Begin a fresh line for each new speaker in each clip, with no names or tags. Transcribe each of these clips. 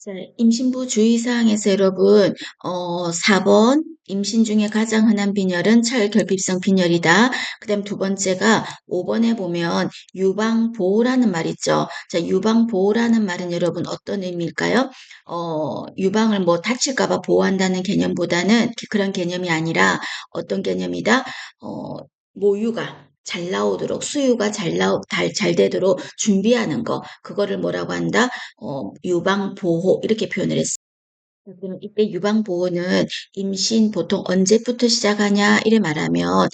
자, 임신부 주의사항에서 여러분, 4번, 임신 중에 가장 흔한 빈혈은 차혈결핍성 빈혈이다. 그 다음 두 번째가 5번에 보면 유방보호라는 말 있죠. 자, 유방보호라는 말은 여러분 어떤 의미일까요? 유방을 뭐 다칠까봐 보호한다는 개념보다는 그런 개념이 아니라 어떤 개념이다? 모유가 잘 나오도록, 수유가 잘 되도록 준비하는 거, 그거를 뭐라고 한다? 유방보호 이렇게 표현을 했습니다. 그러면 이때 유방보호는 임신 보통 언제부터 시작하냐 이래 말하면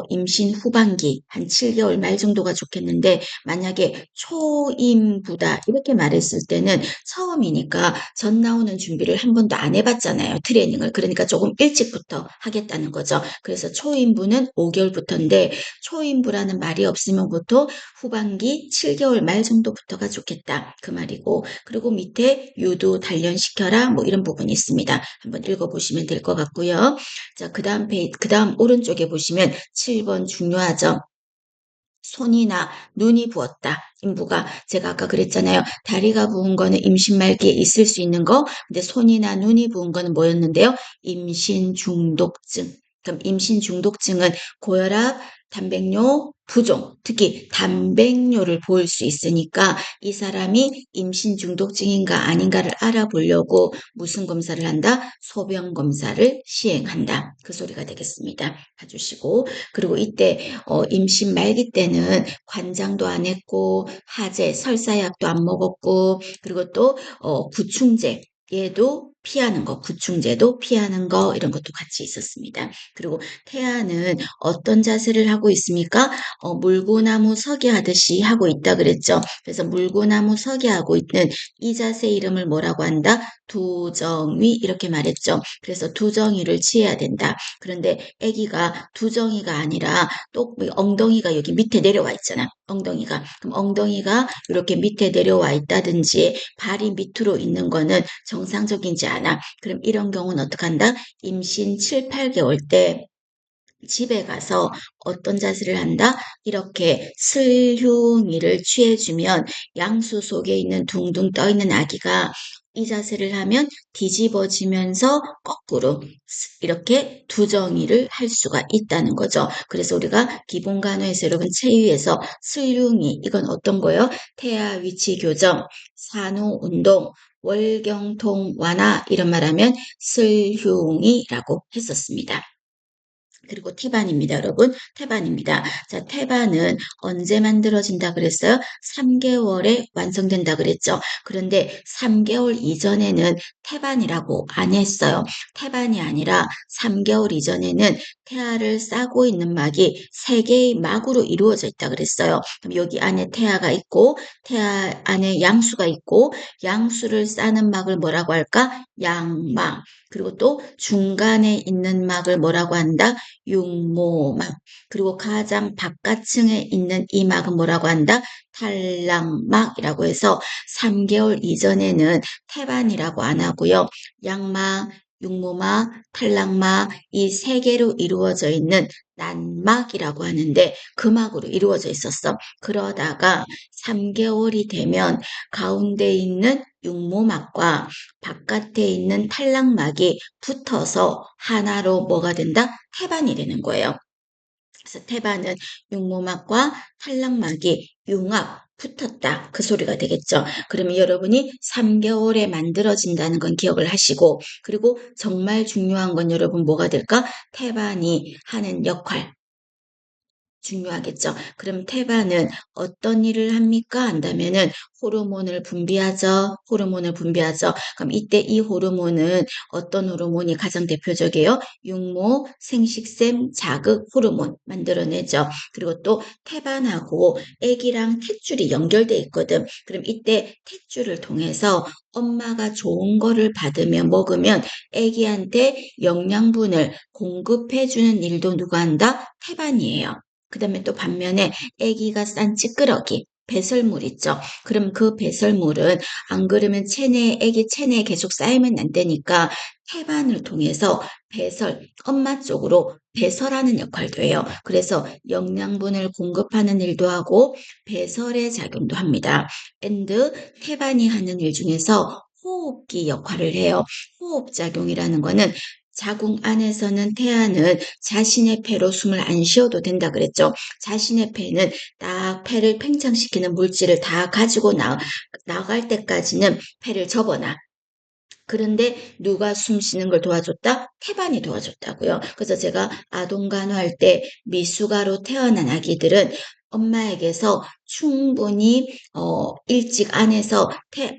임신 후반기 한 7개월 말 정도가 좋겠는데 만약에 초임부다 이렇게 말했을 때는 처음이니까 전 나오는 준비를 한 번도 안 해봤잖아요. 트레이닝을. 그러니까 조금 일찍부터 하겠다는 거죠. 그래서 초임부는 5개월부터인데 초임부라는 말이 없으면 보통 후반기 7개월 말 정도부터가 좋겠다 그 말이고, 그리고 밑에 유도 단련시켜라 뭐 이런 부분이 있습니다. 한번 읽어보시면 될 것 같고요. 자, 그 다음 오른쪽에 보시면 7번 중요하죠. 손이나 눈이 부었다. 인부가 제가 아까 그랬잖아요. 다리가 부은 거는 임신 말기에 있을 수 있는 거. 근데 손이나 눈이 부은 거는 뭐였는데요? 임신 중독증. 그럼 임신 중독증은 고혈압, 단백뇨, 부종, 특히 단백뇨를 보일 수 있으니까 이 사람이 임신 중독증인가 아닌가를 알아보려고 무슨 검사를 한다? 소변 검사를 시행한다. 그 소리가 되겠습니다. 봐주시고. 그리고 이때 임신 말기 때는 관장도 안 했고 하제, 설사약도 안 먹었고, 그리고 또 구충제 얘도 피하는 거, 구충제도 피하는 거 이런 것도 같이 있었습니다. 그리고 태아는 어떤 자세를 하고 있습니까? 물구나무 서기 하듯이 하고 있다 그랬죠. 그래서 물구나무 서기 하고 있는 이 자세 이름을 뭐라고 한다? 두정위 이렇게 말했죠. 그래서 두정위를 취해야 된다. 그런데 아기가 두정이가 아니라 또 엉덩이가 여기 밑에 내려와 있잖아. 엉덩이가. 그럼 엉덩이가 이렇게 밑에 내려와 있다든지 발이 밑으로 있는 거는 정상적이지 않아. 그럼 이런 경우는 어떻게 한다? 임신 7, 8개월 때 집에 가서 어떤 자세를 한다? 이렇게 슬흉이를 취해주면 양수 속에 있는 둥둥 떠 있는 아기가 이 자세를 하면 뒤집어지면서 거꾸로 이렇게 두정이를 할 수가 있다는 거죠. 그래서 우리가 기본 간호에서 여러분 체위에서 슬흉이 이건 어떤 거예요? 태아 위치 교정, 산후 운동, 월경통 완화 이런 말하면 슬흉이라고 했었습니다. 그리고 태반입니다, 여러분. 태반입니다. 자, 태반은 언제 만들어진다 그랬어요? 3개월에 완성된다 그랬죠. 그런데 3개월 이전에는 태반이라고 안 했어요. 태반이 아니라 3개월 이전에는 태아를 싸고 있는 막이 3개의 막으로 이루어져 있다 그랬어요. 그럼 여기 안에 태아가 있고 태아 안에 양수가 있고 양수를 싸는 막을 뭐라고 할까? 양막. 그리고 또 중간에 있는 막을 뭐라고 한다? 육모막. 그리고 가장 바깥층에 있는 이 막은 뭐라고 한다? 탈락막이라고 해서 3개월 이전에는 태반이라고 안 하고요. 양막, 육모막, 탈락막 이 세 개로 이루어져 있는 난막이라고 하는데 그 막으로 이루어져 있었어. 그러다가 3개월이 되면 가운데 있는 육모막과 바깥에 있는 탈락막이 붙어서 하나로 뭐가 된다? 태반이 되는 거예요. 그래서 태반은 육모막과 탈락막이 융합 붙었다. 그 소리가 되겠죠. 그러면 여러분이 3개월에 만들어진다는 건 기억을 하시고, 그리고 정말 중요한 건 여러분 뭐가 될까? 태반이 하는 역할. 중요하겠죠. 그럼 태반은 어떤 일을 합니까? 한다면은 호르몬을 분비하죠. 호르몬을 분비하죠. 그럼 이때 이 호르몬은 어떤 호르몬이 가장 대표적이에요? 육모, 생식샘, 자극 호르몬 만들어내죠. 그리고 또 태반하고 아기랑 탯줄이 연결돼 있거든. 그럼 이때 탯줄을 통해서 엄마가 좋은 거를 받으며 먹으면 아기한테 영양분을 공급해주는 일도 누가 한다? 태반이에요. 그 다음에 또 반면에 아기가 싼 찌끄러기, 배설물 있죠. 그럼 그 배설물은 안 그러면 아기 체내에 계속 쌓이면 안 되니까 태반을 통해서 엄마 쪽으로 배설하는 역할도 해요. 그래서 영양분을 공급하는 일도 하고 배설의 작용도 합니다. 태반이 하는 일 중에서 호흡기 역할을 해요. 호흡작용이라는 거는 자궁 안에서는 태아는 자신의 폐로 숨을 안 쉬어도 된다 그랬죠. 자신의 폐는 딱 폐를 팽창시키는 물질을 다 가지고 나갈 때까지는 폐를 접어놔. 그런데 누가 숨 쉬는 걸 도와줬다? 태반이 도와줬다고요. 그래서 제가 아동 간호할 때 미숙아로 태어난 아기들은 엄마에게서 충분히 일찍 안에서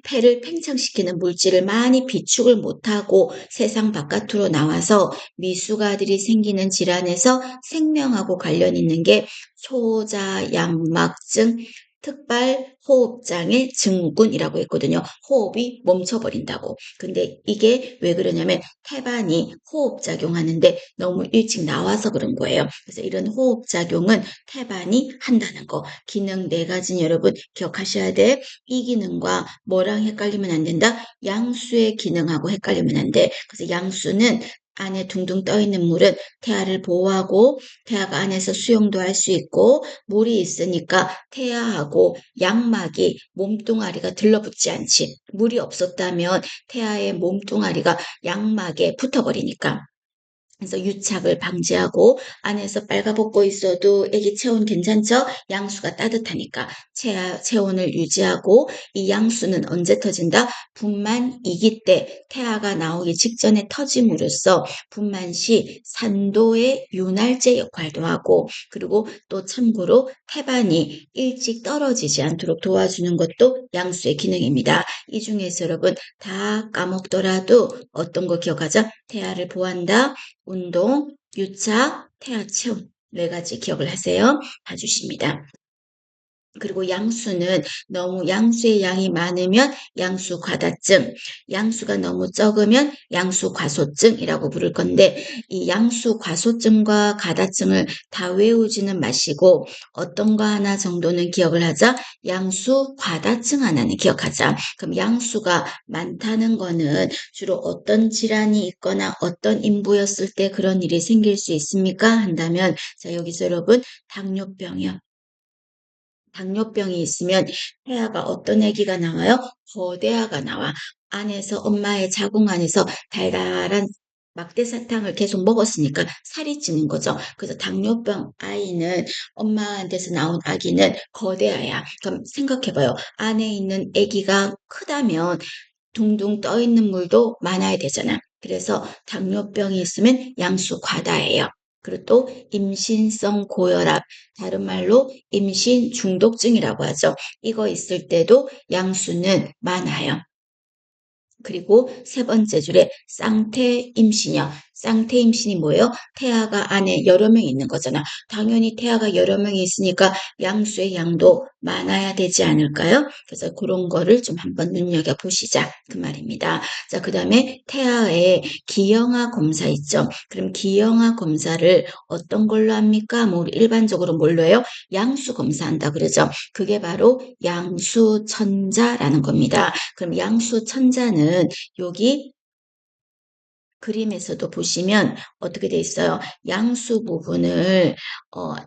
폐를 팽창시키는 물질을 많이 비축을 못하고 세상 바깥으로 나와서 미숙아들이 생기는 질환에서 생명하고 관련 있는 게 초자양막증, 특발호흡장애 증후군이라고 했거든요. 호흡이 멈춰버린다고. 근데 이게 왜 그러냐면 태반이 호흡작용하는데 너무 일찍 나와서 그런 거예요. 그래서 이런 호흡작용은 태반이 한다는 거. 기능 네 가지는 여러분 기억하셔야 돼. 이 기능과 뭐랑 헷갈리면 안 된다? 양수의 기능하고 헷갈리면 안 돼. 그래서 양수는 안에 둥둥 떠 있는 물은 태아를 보호하고 태아가 안에서 수영도 할 수 있고 물이 있으니까 태아하고 양막이 몸뚱아리가 들러붙지 않지. 물이 없었다면 태아의 몸뚱아리가 양막에 붙어버리니까. 그래서 유착을 방지하고 안에서 빨가벗고 있어도 애기 체온 괜찮죠? 양수가 따뜻하니까 체온을 유지하고 이 양수는 언제 터진다? 분만 2기 때 태아가 나오기 직전에 터짐으로써 분만 시 산도의 윤활제 역할도 하고 그리고 또 참고로 태반이 일찍 떨어지지 않도록 도와주는 것도 양수의 기능입니다. 이 중에서 여러분 다 까먹더라도 어떤 거 기억하자? 태아를 보한다. 운동, 유착, 태아 체온 네 가지 기억을 하세요. 봐주십니다. 그리고 양수는 너무 양수의 양이 많으면 양수 과다증, 양수가 너무 적으면 양수 과소증이라고 부를 건데 이 양수 과소증과 과다증을 다 외우지는 마시고 어떤 거 하나 정도는 기억을 하자. 양수 과다증 하나는 기억하자. 그럼 양수가 많다는 거는 주로 어떤 질환이 있거나 어떤 인부였을 때 그런 일이 생길 수 있습니까? 한다면 자 여기서 여러분 당뇨병이요. 당뇨병이 있으면 태아가 어떤 아기가 나와요? 거대아가 나와. 안에서 엄마의 자궁 안에서 달달한 막대 사탕을 계속 먹었으니까 살이 찌는 거죠. 그래서 당뇨병 아이는 엄마한테서 나온 아기는 거대아야. 그럼 생각해봐요. 안에 있는 아기가 크다면 둥둥 떠 있는 물도 많아야 되잖아. 그래서 당뇨병이 있으면 양수 과다예요. 그리고 또 임신성 고혈압, 다른 말로 임신 중독증이라고 하죠. 이거 있을 때도 양수는 많아요. 그리고 세 번째 줄에 쌍태 임신이요. 쌍태 임신이 뭐예요? 태아가 안에 여러 명이 있는 거잖아. 당연히 태아가 여러 명이 있으니까 양수의 양도 많아야 되지 않을까요? 그래서 그런 거를 좀 한번 눈여겨보시자. 그 말입니다. 자, 그 다음에 태아의 기형아 검사 있죠. 그럼 기형아 검사를 어떤 걸로 합니까? 뭐 일반적으로 뭘로 해요? 양수 검사한다 그러죠. 그게 바로 양수천자라는 겁니다. 그럼 양수천자는 여기 그림에서도 보시면 어떻게 돼 있어요? 양수 부분을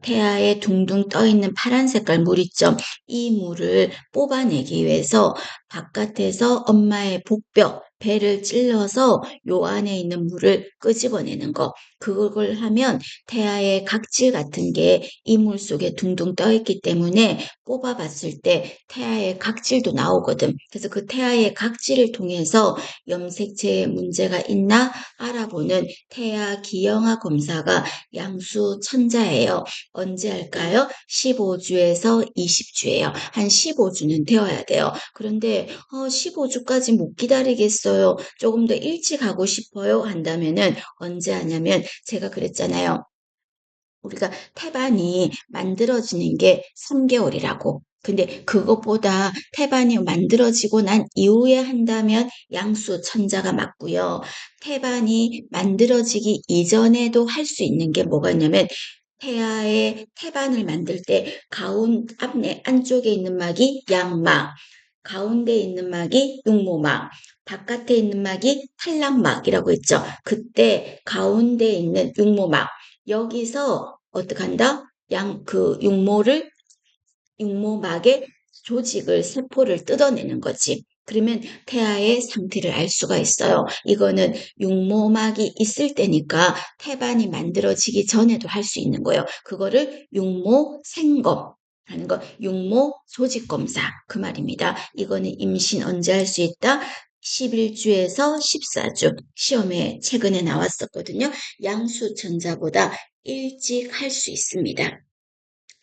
태아에 둥둥 떠 있는 파란 색깔 물 있죠? 이 물을 뽑아내기 위해서 바깥에서 엄마의 복벽, 배를 찔러서 요 안에 있는 물을 끄집어내는 거. 그걸 하면 태아의 각질 같은 게 이 물 속에 둥둥 떠 있기 때문에 뽑아봤을 때 태아의 각질도 나오거든. 그래서 그 태아의 각질을 통해서 염색체에 문제가 있나 알아보는 태아 기형아 검사가 양수 천자예요. 언제 할까요? 15주에서 20주예요. 한 15주는 되어야 돼요. 그런데 15주까지 못 기다리겠어요. 조금 더 일찍 하고 싶어요. 한다면은 언제 하냐면 제가 그랬잖아요. 우리가 태반이 만들어지는 게 3개월이라고. 근데 그것보다 태반이 만들어지고 난 이후에 한다면 양수 천자가 맞고요. 태반이 만들어지기 이전에도 할 수 있는 게 뭐가 있냐면 태아의 태반을 만들 때 앞에 안쪽에 있는 막이 양막, 가운데 있는 막이 육모막, 바깥에 있는 막이 탈락막이라고 했죠. 그때 가운데 있는 육모막, 여기서 어떻게 한다? 육모막의 조직을, 세포를 뜯어내는 거지. 그러면 태아의 상태를 알 수가 있어요. 이거는 육모막이 있을 때니까 태반이 만들어지기 전에도 할 수 있는 거예요. 그거를 육모 생검 하는 거, 육모 조직 검사 그 말입니다. 이거는 임신 언제 할 수 있다? 11주에서 14주 시험에 최근에 나왔었거든요. 양수천자보다 일찍 할 수 있습니다.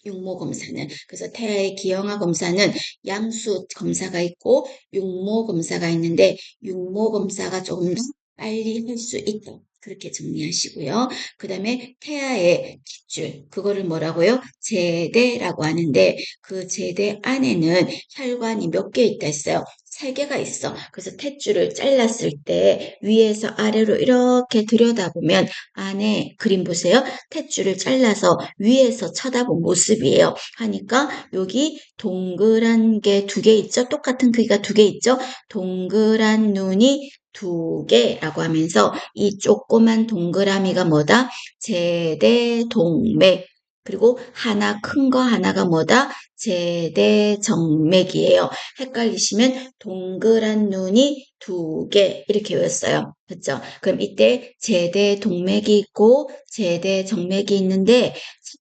육모 검사는. 그래서 태아의 기형아 검사는 양수 검사가 있고 육모 검사가 있는데 육모 검사가 조금 더 빨리 할 수 있다. 그렇게 정리하시고요. 그 다음에 태아의 탯줄, 그거를 뭐라고요? 제대라고 하는데 그 제대 안에는 혈관이 몇 개 있다 했어요. 3개가 있어. 그래서 탯줄을 잘랐을 때 위에서 아래로 이렇게 들여다보면 안에 그림 보세요. 탯줄을 잘라서 위에서 쳐다본 모습이에요. 하니까 여기 동그란 게 2개 있죠? 똑같은 크기가 2개 있죠? 동그란 눈이 2개라고 하면서 이 조그만 동그라미가 뭐다? 제대동맥. 그리고 하나 큰 거 하나가 뭐다? 제대정맥이에요. 헷갈리시면 동그란 눈이 2개 이렇게 외웠어요. 그렇죠? 그럼 이때 제대동맥이 있고 제대정맥이 있는데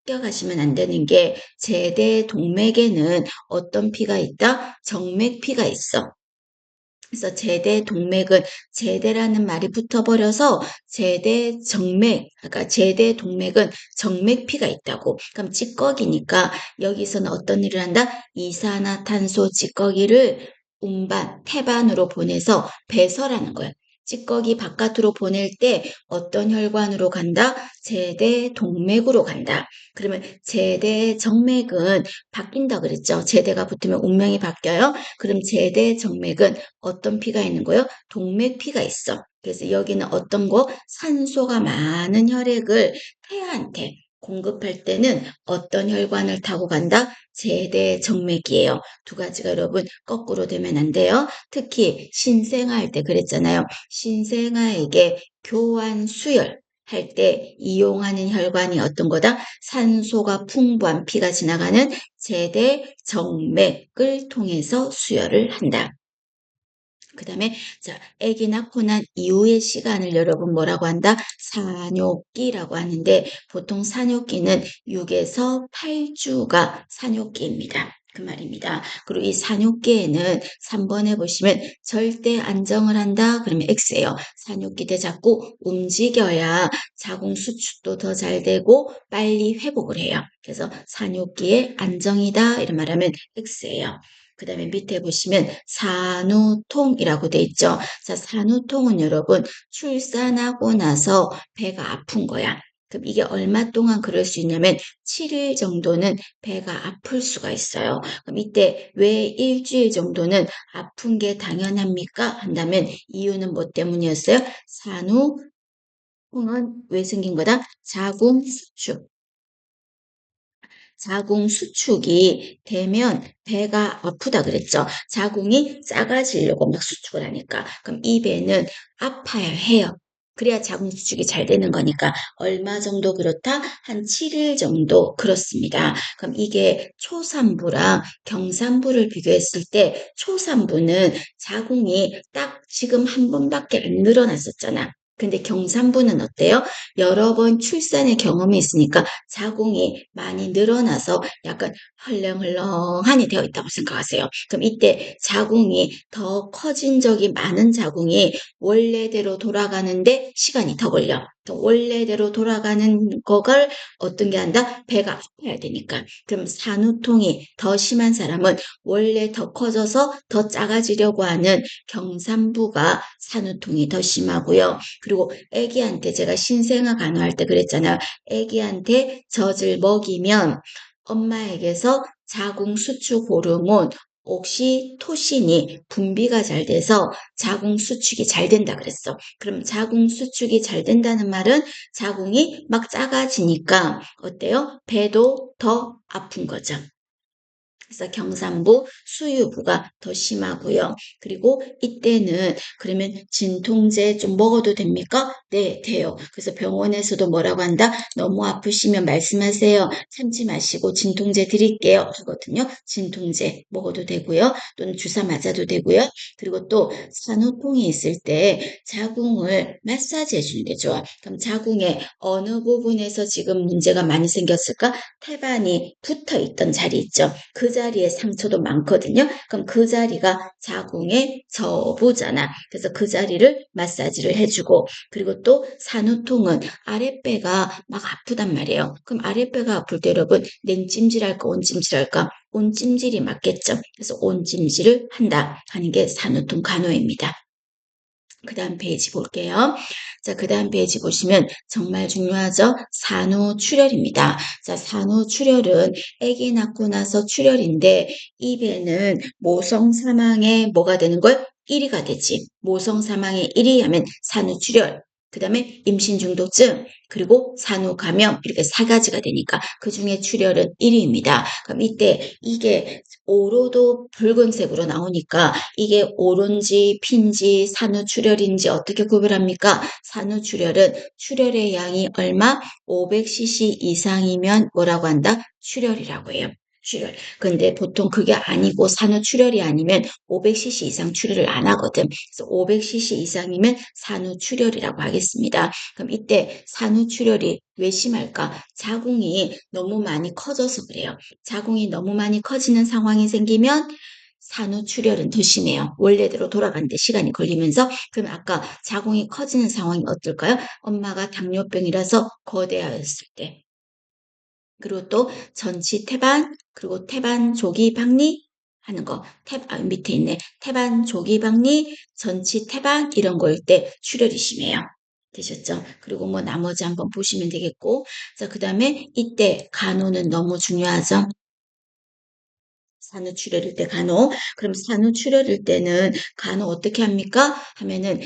섞여가시면 안 되는 게 제대동맥에는 어떤 피가 있다? 정맥피가 있어. 그래서 제대 동맥은 제대라는 말이 붙어버려서 제대 정맥, 그러니까 제대 동맥은 정맥피가 있다고. 그럼 찌꺼기니까 여기서는 어떤 일을 한다? 이산화탄소 찌꺼기를 운반, 태반으로 보내서 배설하는 거야. 찌꺼기 바깥으로 보낼 때 어떤 혈관으로 간다? 제대 동맥으로 간다. 그러면 제대 정맥은 바뀐다 그랬죠. 제대가 붙으면 운명이 바뀌어요. 그럼 제대 정맥은 어떤 피가 있는 거예요? 동맥피가 있어. 그래서 여기는 어떤 거? 산소가 많은 혈액을 태아한테 공급할 때는 어떤 혈관을 타고 간다? 제대정맥이에요. 2가지가 여러분 거꾸로 되면 안 돼요. 특히 신생아할 때 그랬잖아요. 신생아에게 교환 수혈 할 때 이용하는 혈관이 어떤 거다? 산소가 풍부한 피가 지나가는 제대정맥을 통해서 수혈을 한다. 그 다음에 자, 아기 낳고 난 이후의 시간을 여러분 뭐라고 한다? 산욕기라고 하는데 보통 산욕기는 6에서 8주가 산욕기입니다. 그 말입니다. 그리고 이 산욕기에는 3번에 보시면 절대 안정을 한다. 그러면 X예요. 산욕기 때 자꾸 움직여야 자궁 수축도 더 잘 되고 빨리 회복을 해요. 그래서 산욕기의 안정이다. 이런 말하면 X예요. 그 다음에 밑에 보시면 산후통이라고 돼 있죠. 자, 산후통은 여러분 출산하고 나서 배가 아픈 거야. 그럼 이게 얼마 동안 그럴 수 있냐면 7일 정도는 배가 아플 수가 있어요. 그럼 이때 왜 일주일 정도는 아픈 게 당연합니까? 한다면 이유는 뭐 때문이었어요? 산후통은 왜 생긴 거다? 자궁 수축. 자궁 수축이 되면 배가 아프다 그랬죠. 자궁이 작아지려고 막 수축을 하니까. 그럼 이 배는 아파야 해요. 그래야 자궁 수축이 잘 되는 거니까 얼마 정도 그렇다? 한 7일 정도 그렇습니다. 그럼 이게 초산부랑 경산부를 비교했을 때 초산부는 자궁이 딱 지금 한 번밖에 안 늘어났었잖아. 근데 경산부는 어때요? 여러 번 출산의 경험이 있으니까 자궁이 많이 늘어나서 약간 헐렁헐렁하니 되어 있다고 생각하세요. 그럼 이때 자궁이 더 커진 적이 많은 자궁이 원래대로 돌아가는데 시간이 더 걸려. 원래대로 돌아가는 거를 어떤 게 한다? 배가 아파야 되니까. 그럼 산후통이 더 심한 사람은 원래 더 커져서 더 작아지려고 하는 경산부가 산후통이 더 심하고요. 그리고 아기한테 제가 신생아 간호할 때 그랬잖아요. 아기한테 젖을 먹이면 엄마에게서 자궁 수축 호르몬 옥시토신이 분비가 잘 돼서 자궁 수축이 잘 된다 그랬어. 그럼 자궁 수축이 잘 된다는 말은 자궁이 막 작아지니까 어때요? 배도 더 아픈 거죠. 그래서 경산부, 수유부가 더 심하고요. 그리고 이때는 그러면 진통제 좀 먹어도 됩니까? 네, 돼요. 그래서 병원에서도 뭐라고 한다? 너무 아프시면 말씀하세요. 참지 마시고 진통제 드릴게요. 하거든요. 진통제 먹어도 되고요. 또는 주사 맞아도 되고요. 그리고 또 산후통이 있을 때 자궁을 마사지 해주는 게 좋아. 그럼 자궁의 어느 부분에서 지금 문제가 많이 생겼을까? 태반이 붙어 있던 자리 있죠. 그 자리에 상처도 많거든요. 그럼 그 자리가 자궁의 저부잖아. 그래서 그 자리를 마사지를 해주고, 그리고 또 산후통은 아랫배가 막 아프단 말이에요. 그럼 아랫배가 아플 때 여러분 냉찜질할까 온찜질할까? 온찜질이 맞겠죠. 그래서 온찜질을 한다 하는 게 산후통 간호입니다. 그 다음 페이지 볼게요. 자, 그 다음 페이지 보시면 정말 중요하죠? 산후출혈입니다. 자, 산후출혈은 아기 낳고 나서 출혈인데 입에는 모성 사망에 뭐가 되는 거예요? 1위가 되지. 모성 사망의 1위 하면 산후출혈. 그 다음에 임신중독증, 그리고 산후감염 이렇게 4가지가 되니까 그 중에 출혈은 1위입니다. 그럼 이때 이게 오로도 붉은색으로 나오니까 이게 오론지, 핀지, 산후출혈인지 어떻게 구별합니까? 산후출혈은 출혈의 양이 얼마? 500cc 이상이면 뭐라고 한다? 출혈이라고 해요. 출혈. 근데 보통 그게 아니고 산후출혈이 아니면 500cc 이상 출혈을 안 하거든. 그래서 500cc 이상이면 산후출혈이라고 하겠습니다. 그럼 이때 산후출혈이 왜 심할까? 자궁이 너무 많이 커져서 그래요. 자궁이 너무 많이 커지는 상황이 생기면 산후출혈은 더 심해요. 원래대로 돌아가는데 시간이 걸리면서. 그럼 아까 자궁이 커지는 상황이 어떨까요? 엄마가 당뇨병이라서 거대하였을 때. 그리고 또 전치 태반, 그리고 태반 조기 박리 하는 거. 밑에 있네. 태반 조기 박리, 전치 태반 이런 거일 때 출혈이 심해요. 되셨죠? 그리고 뭐 나머지 한번 보시면 되겠고. 자, 그 다음에 이때 간호는 너무 중요하죠. 산후출혈일 때 간호. 그럼 산후출혈일 때는 간호 어떻게 합니까? 하면은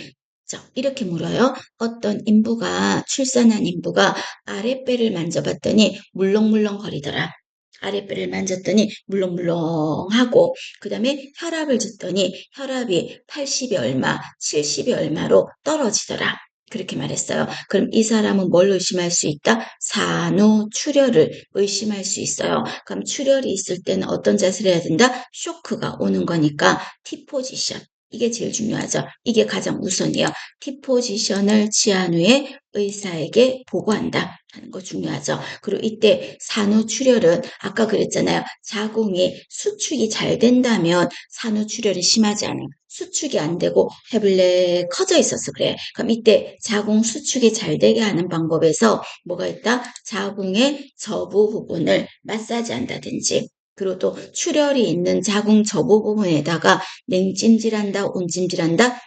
자, 이렇게 물어요. 어떤 인부가 출산한 인부가 아랫배를 만져봤더니 물렁물렁 거리더라. 아랫배를 만졌더니 물렁물렁하고 그 다음에 혈압을 쟀더니 혈압이 80이 얼마, 70이 얼마로 떨어지더라. 그렇게 말했어요. 그럼 이 사람은 뭘 의심할 수 있다? 산후출혈을 의심할 수 있어요. 그럼 출혈이 있을 때는 어떤 자세를 해야 된다? 쇼크가 오는 거니까 T포지션. 이게 제일 중요하죠. 이게 가장 우선이에요. T포지션을 취한 후에 의사에게 보고한다 하는 거 중요하죠. 그리고 이때 산후출혈은 아까 그랬잖아요. 자궁이 수축이 잘 된다면 산후출혈이 심하지 않아요. 수축이 안 되고 해블레 커져 있어서 그래. 그럼 이때 자궁 수축이 잘 되게 하는 방법에서 뭐가 있다? 자궁의 저부 부분을 마사지 한다든지 그리고 또 출혈이 있는 자궁 저부 부분에다가 냉찜질한다, 온찜질한다?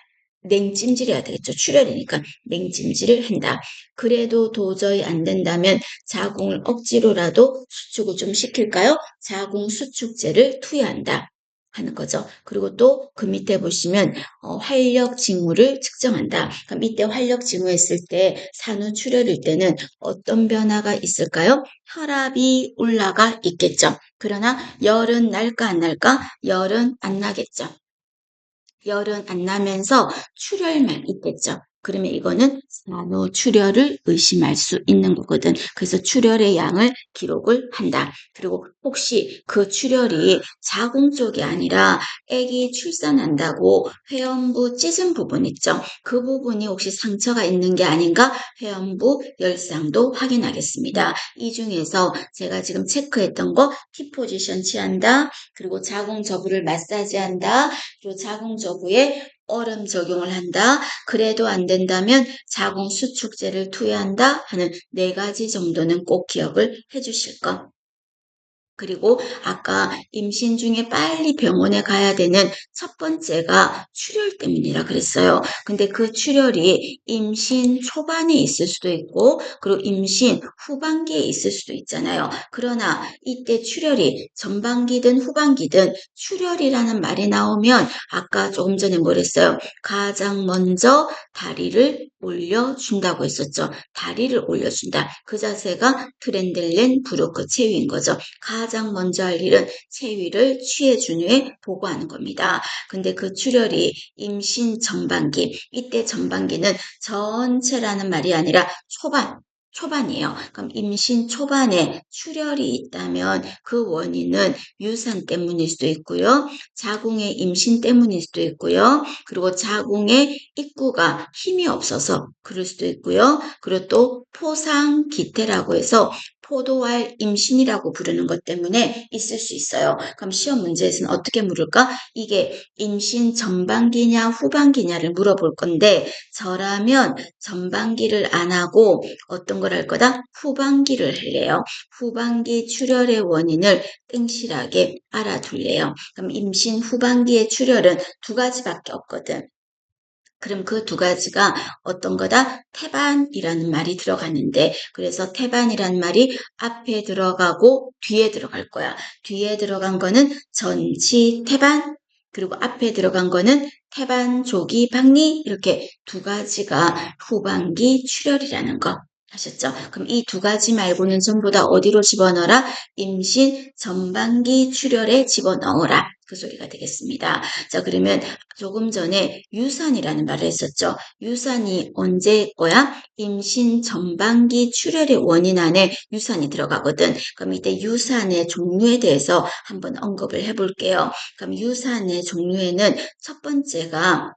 냉찜질해야 되겠죠. 출혈이니까 냉찜질을 한다. 그래도 도저히 안 된다면 자궁을 억지로라도 수축을 좀 시킬까요? 자궁 수축제를 투여한다. 하는 거죠. 그리고 또 그 밑에 보시면 활력 징후를 측정한다. 그럼 이때 활력 징후했을 때 산후출혈일 때는 어떤 변화가 있을까요? 혈압이 올라가 있겠죠. 그러나 열은 날까 안 날까? 열은 안 나겠죠. 열은 안 나면서 출혈만 있겠죠. 그러면 이거는 산후출혈을 의심할 수 있는 거거든. 그래서 출혈의 양을 기록을 한다. 그리고 혹시 그 출혈이 자궁 쪽이 아니라 아기 출산한다고 회원부 찢은 부분 있죠. 그 부분이 혹시 상처가 있는 게 아닌가? 회원부 열상도 확인하겠습니다. 이 중에서 제가 지금 체크했던 거 T포지션 취한다. 그리고 자궁 저부를 마사지한다. 그리고 자궁 저부에 얼음 적용을 한다. 그래도 안 된다면 자궁 수축제를 투여한다 하는 4가지 정도는 꼭 기억을 해주실 것. 그리고 아까 임신 중에 빨리 병원에 가야 되는 첫 번째가 출혈 때문이라 그랬어요. 근데 그 출혈이 임신 초반에 있을 수도 있고, 그리고 임신 후반기에 있을 수도 있잖아요. 그러나 이때 출혈이 전반기든 후반기든 출혈이라는 말이 나오면 아까 조금 전에 뭐랬어요? 가장 먼저 다리를 올려준다고 했었죠. 다리를 올려준다. 그 자세가 트렌델렌 브루크 체위인 거죠. 가장 가장 먼저 할 일은 체위를 취해준 후에 보고하는 겁니다. 근데 그 출혈이 임신 전반기, 이때 전반기는 전체라는 말이 아니라 초반이에요. 그럼 임신 초반에 출혈이 있다면 그 원인은 유산 때문일 수도 있고요. 자궁의 임신 때문일 수도 있고요. 그리고 자궁의 입구가 힘이 없어서 그럴 수도 있고요. 그리고 또 포상기태라고 해서 포도알 임신이라고 부르는 것 때문에 있을 수 있어요. 그럼 시험 문제에서는 어떻게 물을까? 이게 임신 전반기냐 후반기냐를 물어볼 건데 저라면 전반기를 안 하고 어떤 걸 할 거다? 후반기를 할래요. 후반기 출혈의 원인을 땡실하게 알아둘래요. 그럼 임신 후반기의 출혈은 두 가지밖에 없거든. 그럼 그 두 가지가 어떤 거다? 태반이라는 말이 들어가는데, 그래서 태반이라는 말이 앞에 들어가고 뒤에 들어갈 거야. 뒤에 들어간 거는 전치 태반, 그리고 앞에 들어간 거는 태반, 조기, 박리, 이렇게 두 가지가 후반기 출혈이라는 거. 아셨죠? 그럼 이 두 가지 말고는 전부 다 어디로 집어넣어라? 임신 전반기 출혈에 집어넣어라. 그 소리가 되겠습니다. 자, 그러면 조금 전에 유산이라는 말을 했었죠. 유산이 언제 거야? 임신 전반기 출혈의 원인 안에 유산이 들어가거든. 그럼 이때 유산의 종류에 대해서 한번 언급을 해볼게요. 그럼 유산의 종류에는 첫 번째가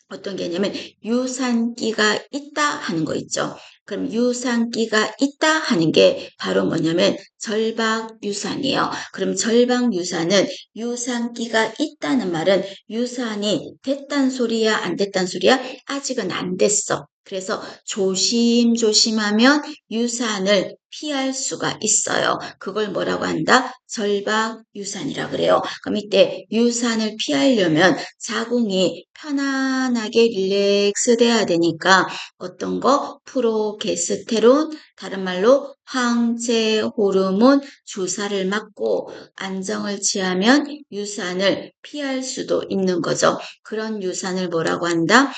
어떤 개념은 유산기가 있다 하는 거 있죠. 그럼 유산기가 있다 하는 게 바로 뭐냐면 절박유산이에요. 그럼 절박유산은 유산기가 있다는 말은 유산이 됐단 소리야, 안 됐단 소리야? 아직은 안 됐어. 그래서 조심조심하면 유산을 피할 수가 있어요. 그걸 뭐라고 한다? 절박유산이라 그래요. 그럼 이때 유산을 피하려면 자궁이 편안하게 릴렉스 돼야 되니까 어떤 거? 프로게스테론, 다른 말로 황체 호르몬 주사를 맞고 안정을 취하면 유산을 피할 수도 있는 거죠. 그런 유산을 뭐라고 한다?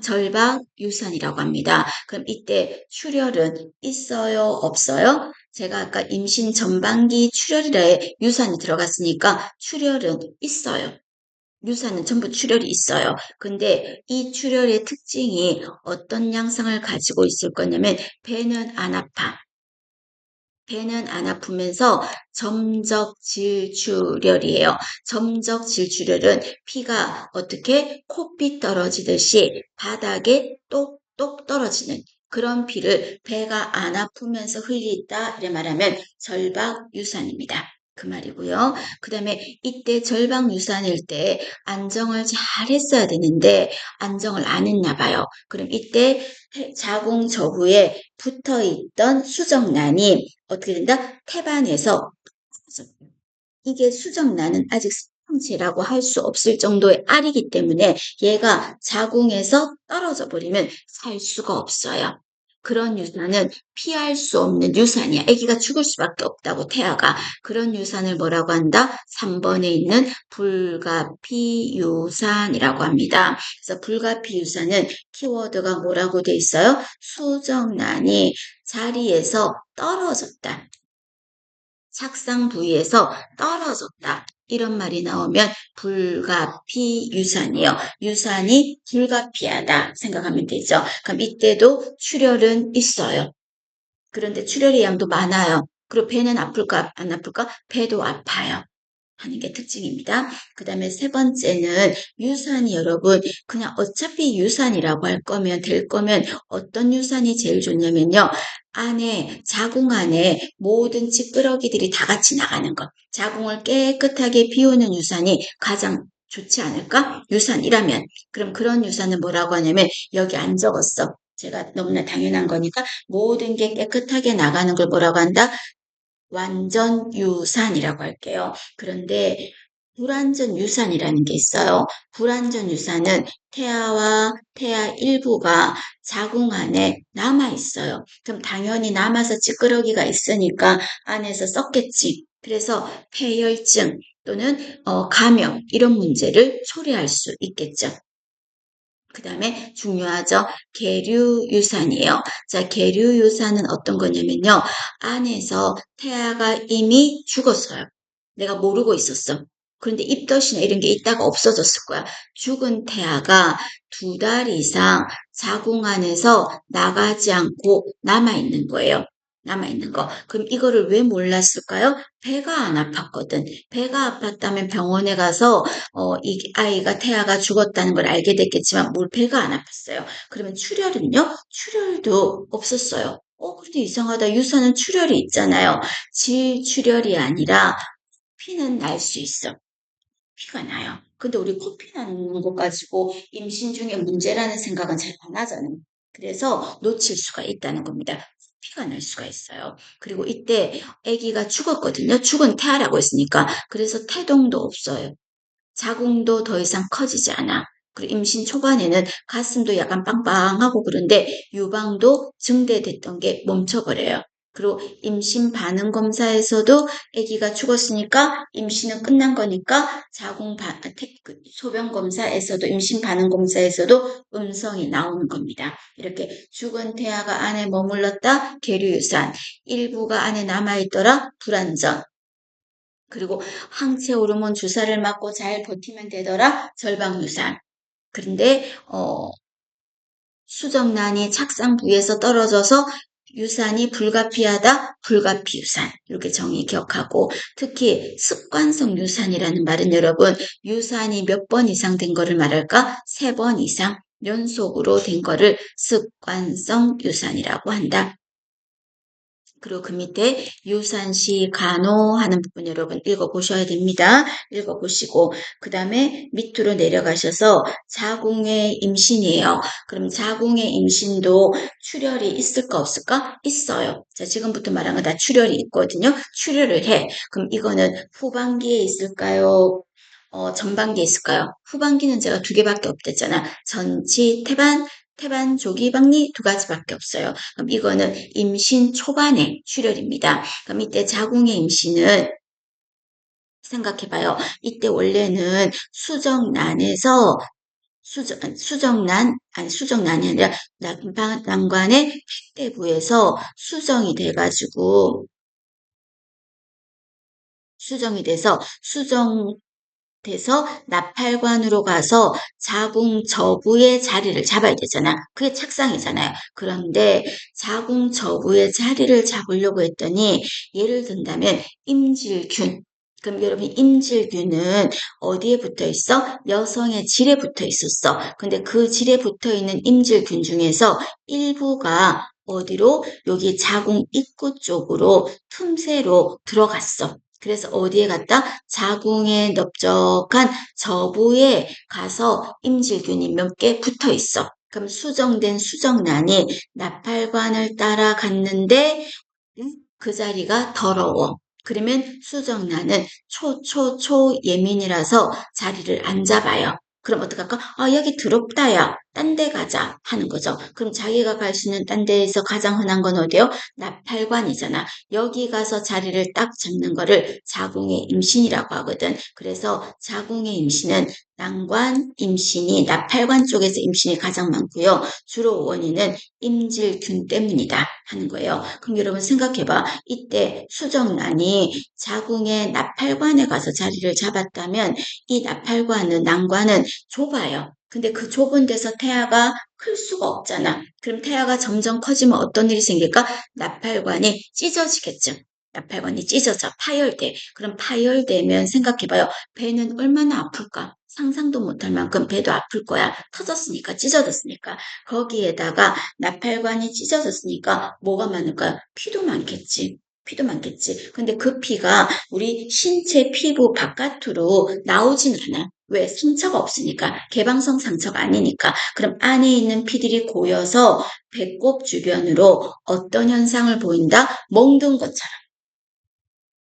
절박 유산이라고 합니다. 그럼 이때 출혈은 있어요? 없어요? 제가 아까 임신 전반기 출혈이라에 유산이 들어갔으니까 출혈은 있어요. 유산은 전부 출혈이 있어요. 근데 이 출혈의 특징이 어떤 양상을 가지고 있을 거냐면 배는 안 아파. 배는 안 아프면서 점적 질출혈이에요. 점적 질출혈은 피가 어떻게 코피 떨어지듯이 바닥에 똑똑 떨어지는 그런 피를 배가 안 아프면서 흘린다 이래 말하면 절박유산입니다. 그 말이고요. 그 다음에 이때 절박유산일 때 안정을 잘 했어야 되는데 안정을 안 했나 봐요. 그럼 이때 자궁 저부에 붙어있던 수정란이 어떻게 된다? 태반에서 이게 수정란은 아직 성체라고 할 수 없을 정도의 알이기 때문에 얘가 자궁에서 떨어져 버리면 살 수가 없어요. 그런 유산은 피할 수 없는 유산이야. 아기가 죽을 수밖에 없다고 태아가. 그런 유산을 뭐라고 한다? 3번에 있는 불가피유산이라고 합니다. 그래서 불가피유산은 키워드가 뭐라고 돼 있어요? 수정란이 자리에서 떨어졌다. 착상 부위에서 떨어졌다. 이런 말이 나오면 불가피유산이에요. 유산이 불가피하다 생각하면 되죠. 그럼 이때도 출혈은 있어요. 그런데 출혈의 양도 많아요. 그리고 배는 아플까 안 아플까? 배도 아파요. 하는 게 특징입니다. 그 다음에 세 번째는 유산이 여러분 그냥 어차피 유산이라고 할 거면 될 거면 어떤 유산이 제일 좋냐면요. 안에 자궁 안에 모든 찌끄러기들이 다 같이 나가는 것. 자궁을 깨끗하게 비우는 유산이 가장 좋지 않을까? 유산이라면. 그럼 그런 유산은 뭐라고 하냐면 여기 안 적었어. 제가 너무나 당연한 거니까 모든 게 깨끗하게 나가는 걸 뭐라고 한다? 완전 유산이라고 할게요. 그런데 불완전 유산이라는 게 있어요. 불완전 유산은 태아와 태아 일부가 자궁 안에 남아 있어요. 그럼 당연히 남아서 찌끄러기가 있으니까 안에서 썩겠지. 그래서 폐혈증 또는 감염 이런 문제를 초래할 수 있겠죠. 그 다음에 중요하죠. 계류유산이에요. 자, 계류유산은 어떤 거냐면요. 안에서 태아가 이미 죽었어요. 내가 모르고 있었어. 그런데 입덧이나 이런 게 있다가 없어졌을 거야. 죽은 태아가 2달 이상 자궁 안에서 나가지 않고 남아있는 거예요. 남아있는 거. 그럼 이거를 왜 몰랐을까요? 배가 안 아팠거든. 배가 아팠다면 병원에 가서 이 아이가 태아가 죽었다는 걸 알게 됐겠지만 배가 안 아팠어요. 그러면 출혈은요? 출혈도 없었어요. 근데 이상하다. 유산은 출혈이 있잖아요. 질출혈이 아니라 피는 날 수 있어. 피가 나요. 근데 우리 코피 나는 것 가지고 임신 중에 문제라는 생각은 잘 안 하잖아요. 그래서 놓칠 수가 있다는 겁니다. 피가 날 수가 있어요. 그리고 이때 아기가 죽었거든요. 죽은 태아라고 했으니까. 그래서 태동도 없어요. 자궁도 더 이상 커지지 않아. 그리고 임신 초반에는 가슴도 약간 빵빵하고 그런데 유방도 증대됐던 게 멈춰버려요. 그리고 임신 반응 검사에서도 아기가 죽었으니까 임신은 끝난 거니까 소변 검사에서도 임신 반응 검사에서도 음성이 나오는 겁니다. 이렇게 죽은 태아가 안에 머물렀다 계류유산, 일부가 안에 남아있더라 불안전, 그리고 항체 호르몬 주사를 맞고 잘 버티면 되더라 절박유산. 그런데 수정란이 착상 부위에서 떨어져서 유산이 불가피하다 불가피유산 이렇게 정의 기억하고, 특히 습관성 유산이라는 말은 여러분 유산이 몇 번 이상 된 거를 말할까? 3번 이상 연속으로 된 거를 습관성 유산이라고 한다. 그리고 그 밑에 유산시 간호하는 부분 여러분 읽어보셔야 됩니다. 읽어보시고 그 다음에 밑으로 내려가셔서 자궁의 임신이에요. 그럼 자궁의 임신도 출혈이 있을까 없을까? 있어요. 자, 지금부터 말한 거 다 출혈이 있거든요. 출혈을 해. 그럼 이거는 후반기에 있을까요? 전반기에 있을까요? 후반기는 제가 2개밖에 없댔잖아. 전치, 태반, 조기 박리 2가지밖에 없어요. 그럼 이거는 임신 초반의 출혈입니다. 그럼 이때 자궁의 임신은 생각해봐요. 이때 원래는 수정란이 아니라 난관의 헥대부에서 수정이 돼서 나팔관으로 가서 자궁 저부의 자리를 잡아야 되잖아. 그게 착상이잖아요. 그런데 자궁 저부의 자리를 잡으려고 했더니 예를 든다면 임질균. 그럼 여러분 임질균은 어디에 붙어 있어? 여성의 질에 붙어 있었어. 근데 그 질에 붙어 있는 임질균 중에서 일부가 어디로? 여기 자궁 입구 쪽으로 틈새로 들어갔어. 그래서 어디에 갔다? 자궁에 넓적한 저부에 가서 임질균이 몇 개 붙어 있어. 그럼 수정된 수정란이 나팔관을 따라갔는데 그 자리가 더러워. 그러면 수정란은 초 예민이라서 자리를 안 잡아요. 그럼 어떡할까? 여기 더럽다, 야. 딴 데 가자. 하는 거죠. 그럼 자기가 갈 수 있는 딴 데에서 가장 흔한 건 어디요? 나팔관이잖아. 여기 가서 자리를 딱 잡는 거를 자궁의 임신이라고 하거든. 그래서 자궁의 임신은 난관 임신이 나팔관 쪽에서 임신이 가장 많고요. 주로 원인은 임질균 때문이다 하는 거예요. 그럼 여러분 생각해봐. 이때 수정란이 자궁의 나팔관에 가서 자리를 잡았다면 이 난관은 좁아요. 근데 그 좁은 데서 태아가 클 수가 없잖아. 그럼 태아가 점점 커지면 어떤 일이 생길까? 나팔관이 찢어지겠죠. 나팔관이 찢어져 파열돼. 그럼 파열되면 생각해봐요. 배는 얼마나 아플까? 상상도 못할 만큼 배도 아플 거야. 터졌으니까, 찢어졌으니까. 거기에다가 나팔관이 찢어졌으니까 뭐가 많을까요? 피도 많겠지. 피도 많겠지. 근데 그 피가 우리 신체 피부 바깥으로 나오진 않아. 왜? 상처가 없으니까. 개방성 상처가 아니니까. 그럼 안에 있는 피들이 고여서 배꼽 주변으로 어떤 현상을 보인다? 멍든 것처럼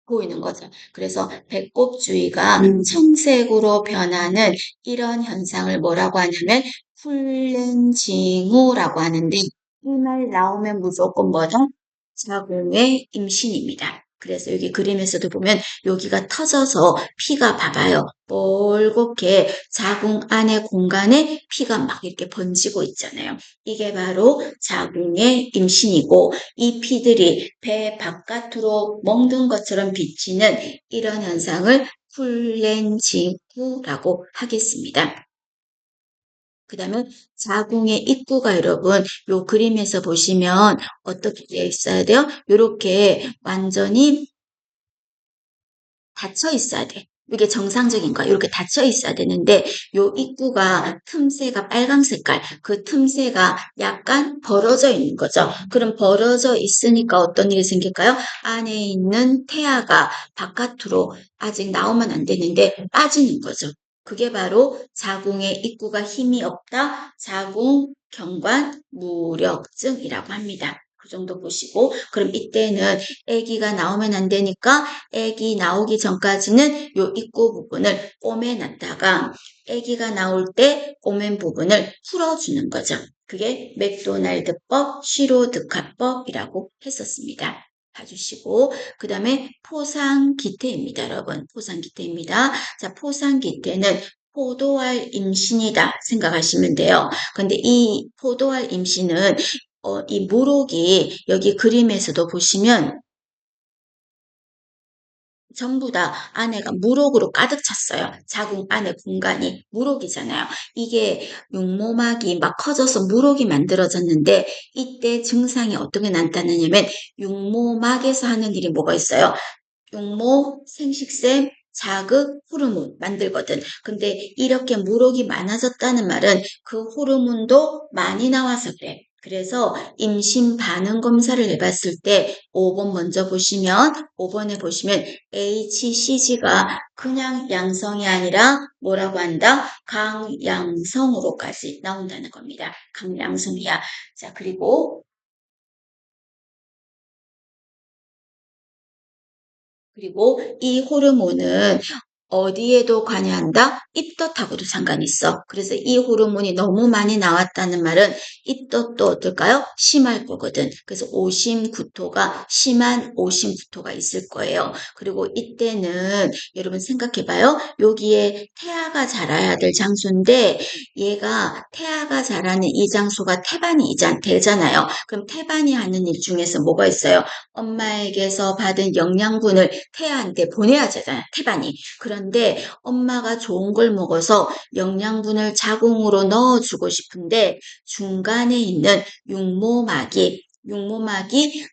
보이는 거죠. 그래서 배꼽 주위가 청색으로 변하는 이런 현상을 뭐라고 하냐면 쿨렌징후라고 하는데, 이 말 나오면 무조건 뭐죠? 자궁의 임신입니다. 그래서 여기 그림에서도 보면 여기가 터져서 피가 봐봐요. 뻘겋게 자궁 안의 공간에 피가 막 이렇게 번지고 있잖아요. 이게 바로 자궁의 임신이고 이 피들이 배 바깥으로 먹는 것처럼 비치는 이런 현상을 플렌지구라고 하겠습니다. 그 다음에 자궁의 입구가 여러분 요 그림에서 보시면 어떻게 되어 있어야 돼요? 요렇게 완전히 닫혀 있어야 돼. 이게 정상적인 거야. 이렇게 닫혀 있어야 되는데 요 입구가 틈새가 빨강 색깔 그 틈새가 약간 벌어져 있는 거죠. 그럼 벌어져 있으니까 어떤 일이 생길까요? 안에 있는 태아가 바깥으로 아직 나오면 안 되는데 빠지는 거죠. 그게 바로 자궁의 입구가 힘이 없다. 자궁 경관 무력증이라고 합니다. 그 정도 보시고 그럼 이때는 아기가 나오면 안 되니까 아기 나오기 전까지는 요 입구 부분을 꼬매놨다가 아기가 나올 때 꼬맨 부분을 풀어주는 거죠. 그게 맥도날드법, 쉬로드카법이라고 했었습니다. 봐주시고 그 다음에 포상기태입니다. 여러분 포상기태입니다. 자 포상기태는 포도알 임신이다 생각하시면 돼요. 근데 이 포도알 임신은 이 무록이 여기 그림에서도 보시면 전부 다 안에가 무록으로 가득 찼어요. 자궁 안에 공간이 무록이잖아요. 이게 육모막이 막 커져서 무록이 만들어졌는데 이때 증상이 어떻게 나타나냐면 육모막에서 하는 일이 뭐가 있어요? 육모, 생식샘, 자극, 호르몬 만들거든. 근데 이렇게 무록이 많아졌다는 말은 그 호르몬도 많이 나와서 그래. 그래서 임신 반응 검사를 해봤을 때 5번 먼저 보시면 5번에 보시면 HCG가 그냥 양성이 아니라 뭐라고 한다? 강양성으로까지 나온다는 겁니다. 강양성이야. 자, 그리고 이 호르몬은 어디에도 관여한다? 입덧하고도 상관이 있어. 그래서 이 호르몬이 너무 많이 나왔다는 말은 입덧도 어떨까요? 심할 거거든. 그래서 오심구토가 심한 오심구토가 있을 거예요. 그리고 이때는 여러분 생각해봐요. 여기에 태아가 자라야 될 장소인데 얘가 태아가 자라는 이 장소가 태반이 되잖아요. 그럼 태반이 하는 일 중에서 뭐가 있어요? 엄마에게서 받은 영양분을 태아한테 보내야 되잖아요. 태반이. 그런데 엄마가 좋은 걸 먹어서 영양분을 자궁으로 넣어주고 싶은데 중간에 있는 육모막이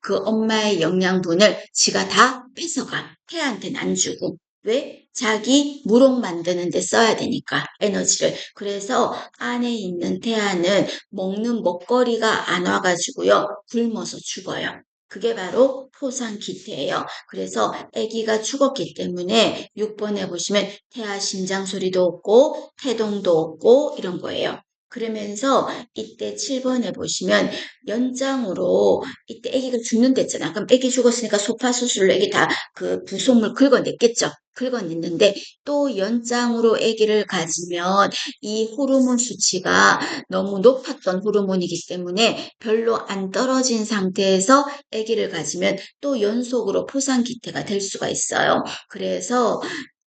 그 엄마의 영양분을 지가 다 뺏어가. 태아한테는 안 주고. 왜? 자기 무록 만드는 데 써야 되니까 에너지를. 그래서 안에 있는 태아는 먹는 먹거리가 안 와가지고요. 굶어서 죽어요. 그게 바로 포상기태예요. 그래서 아기가 죽었기 때문에 6번에 보시면 태아 심장 소리도 없고 태동도 없고 이런 거예요. 그러면서 이때 7번에 보시면 연장으로 이때 아기가 죽는다 했잖아. 그럼 아기 죽었으니까 소파 수술로 아기 다 그 부속물 긁어냈겠죠. 긁어냈는데 또 연장으로 아기를 가지면 이 호르몬 수치가 너무 높았던 호르몬이기 때문에 별로 안 떨어진 상태에서 아기를 가지면 또 연속으로 포상기태가 될 수가 있어요. 그래서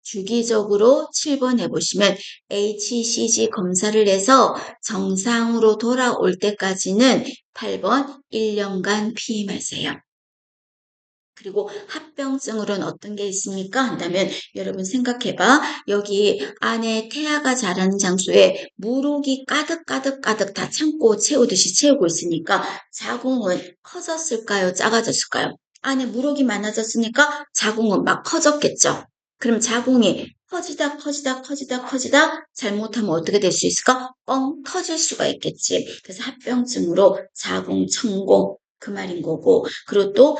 주기적으로 7번 해보시면 HCG 검사를 해서 정상으로 돌아올 때까지는 8번 1년간 피임하세요. 그리고 합병증으로는 어떤 게 있습니까? 한다면 여러분 생각해봐. 여기 안에 태아가 자라는 장소에 무록이 가득 다 참고 채우듯이 채우고 있으니까 자궁은 커졌을까요? 작아졌을까요? 안에 무록이 많아졌으니까 자궁은 막 커졌겠죠. 그럼 자궁이 커지다 잘못하면 어떻게 될 수 있을까? 뻥 터질 수가 있겠지. 그래서 합병증으로 자궁 천공 그 말인 거고 그리고 또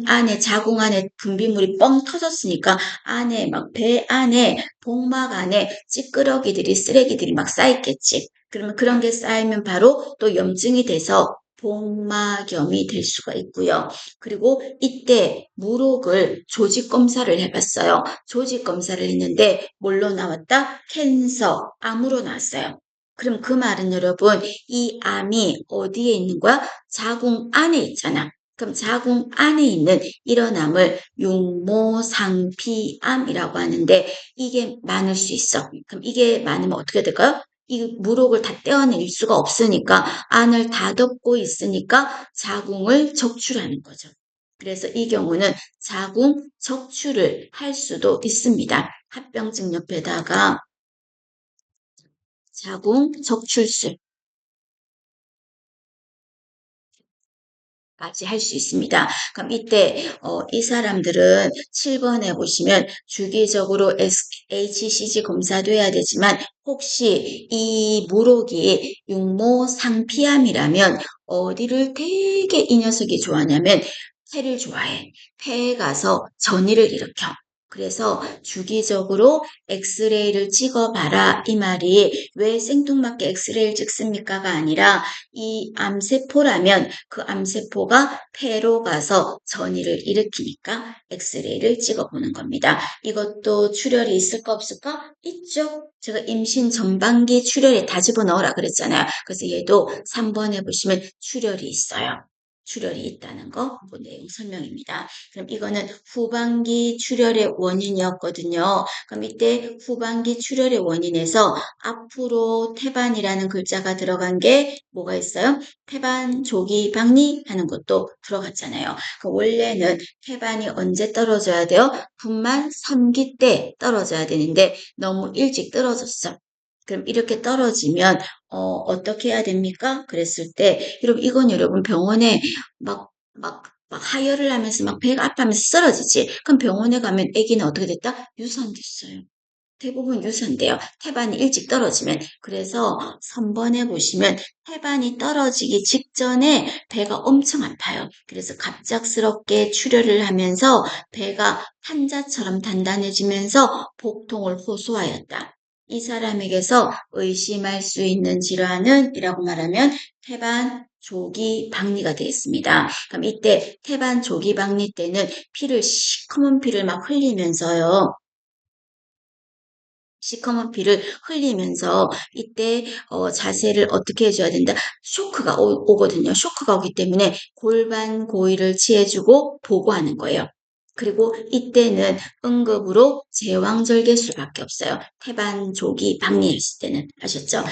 안에 자궁 안에 분비물이 뻥 터졌으니까 안에 막 배 안에 복막 안에 찌끄러기들이 쓰레기들이 막 쌓였겠지. 그러면 그런 게 쌓이면 바로 또 염증이 돼서 복막염이 될 수가 있고요. 그리고 이때 무록을 조직 검사를 해봤어요. 조직 검사를 했는데 뭘로 나왔다? 캔서, 암으로 나왔어요. 그럼 그 말은 여러분 이 암이 어디에 있는 거야? 자궁 안에 있잖아. 그럼 자궁 안에 있는 일어남을 육모상피암이라고 하는데 이게 많을 수 있어. 그럼 이게 많으면 어떻게 될까요? 이 물혹을 다 떼어낼 수가 없으니까 안을 다 덮고 있으니까 자궁을 적출하는 거죠. 그래서 이 경우는 자궁 적출을 할 수도 있습니다. 합병증 옆에다가 자궁 적출술 까지 할 수 있습니다. 그럼 이때 이 사람들은 7번에 보시면 주기적으로 HCG 검사도 해야 되지만 혹시 이 물혹이 육모상피암이라면 어디를 되게 이 녀석이 좋아하냐면 폐를 좋아해. 폐에 가서 전이를 일으켜. 그래서 주기적으로 엑스레이를 찍어봐라 이 말이 왜 생뚱맞게 엑스레이를 찍습니까가 아니라 이 암세포라면 그 암세포가 폐로 가서 전이를 일으키니까 엑스레이를 찍어보는 겁니다. 이것도 출혈이 있을까 없을까? 있죠. 제가 임신 전반기 출혈에 다 집어넣으라 그랬잖아요. 그래서 얘도 3번에 보시면 출혈이 있어요. 출혈이 있다는 거, 그 내용 설명입니다. 그럼 이거는 후반기 출혈의 원인이었거든요. 그럼 이때 후반기 출혈의 원인에서 앞으로 태반이라는 글자가 들어간 게 뭐가 있어요? 태반 조기 박리 하는 것도 들어갔잖아요. 그럼 원래는 태반이 언제 떨어져야 돼요? 분만 3기 때 떨어져야 되는데 너무 일찍 떨어졌어. 그럼 이렇게 떨어지면 어떻게 해야 됩니까? 그랬을 때 여러분 이건 여러분 병원에 막 하혈을 하면서 막 배가 아파하면서 쓰러지지. 그럼 병원에 가면 아기는 어떻게 됐다? 유산됐어요. 대부분 유산돼요. 태반이 일찍 떨어지면. 그래서 3번에 보시면 태반이 떨어지기 직전에 배가 엄청 아파요. 그래서 갑작스럽게 출혈을 하면서 배가 환자처럼 단단해지면서 복통을 호소하였다. 이 사람에게서 의심할 수 있는 질환은 이라고 말하면 태반 조기 박리가 되겠습니다. 그럼 이때 태반 조기 박리 때는 시커먼 피를 막 흘리면서요. 시커먼 피를 흘리면서 이때 자세를 어떻게 해줘야 된다? 쇼크가 오거든요. 쇼크가 오기 때문에 골반 고의를 취해주고 보고하는 거예요. 그리고 이때는 응급으로 제왕절개 수밖에 없어요. 태반 조기 박리했을 때는 아셨죠?